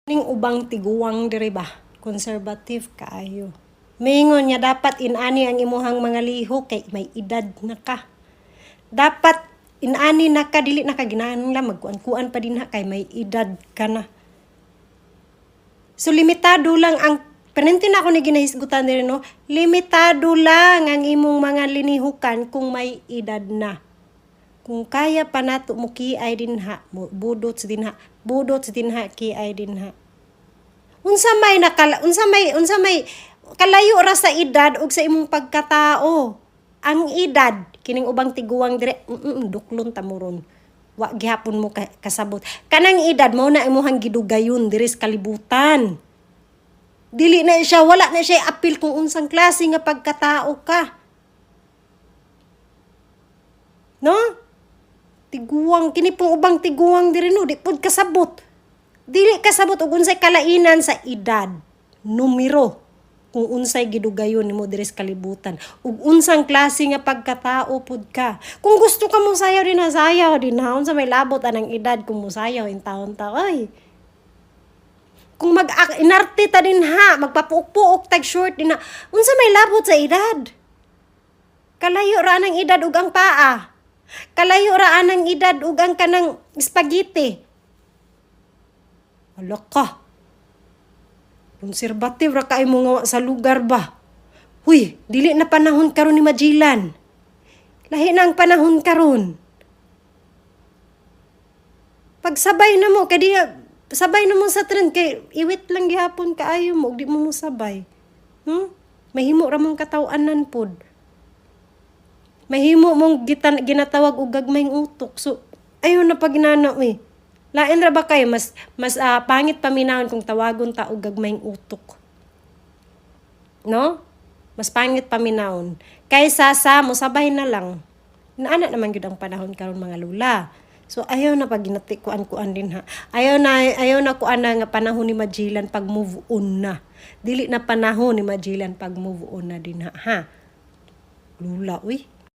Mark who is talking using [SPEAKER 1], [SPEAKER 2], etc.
[SPEAKER 1] Ning ubang tiguwang diri ba, conservative kaayo. Mingon niya dapat inani ang imuhang mga liho kay may edad na ka. Dapat inani na ka, dili na ka ginahanglan magkuan-kuan pa din ha kay may edad ka na. So limitado lang ang permente na ako ni ginahisgutan diri no, limitado lang ang imong mga linihukan kung may edad na. Kung kaya pa nato mo kiay din ha, budot sa din ha kiay din ha. Unsa may kalayo ra sa edad ug sa imong pagkatao. Ang edad kining ubang tiguwang dire duklon ta mo ron. Wa gihapon mo kasabot. Kanang edad mao na imong gidugayon diri sa kalibutan. Dili na siya, wala na siya apil kung unsang klase nga pagkatao ka. No? Tiguwang, kini pong ubang tiguwang diri no, di pod kasabot. Dili kasabot og unsay kalainan sa edad, numero, kung unsay gidugayon nimo diri sa kalibutan, ug unsang klase nga pagkatao pod ka. Kung gusto ka mo sayaw din na sayaw din ha, unsa may labot anang edad kung mo sayaw in taon-taon. Ay. Kung inarte ta din ha, magpapuok-puok tag short din na, unsa may labot sa edad? Kalayo ra anang edad ug ang paa. Kalayo ra anang edad ug ang kanang spaghetti. Ala ka. Konserbative ra kay mo nga sa lugar ba? Huy, dili na panahon karon ni Majilan. Lahi na ang panahon karon. Pagsabay na mo kadi sabay na mo sa trend kay iwit lang gihapon kaayo mo di mo sabay. Mahimo ra mong kataw-anan pod. Mahimo mong ginatawag og gagmayng utok. So ayo na pag inana Lain ra ba kay mas pangit paminahon kung tawagon ta og gagmayng utok. No? Mas pangit paminahon kaysa sa mo sabay na lang. Naana naman gyud ang panahon karon mga lula. So ayaw na pag ginatikuan din ha. Ayaw na kuan na nga panahon ni Majilan pag move on na. Dili na panahon ni Majilan pag move on na din ha. Lula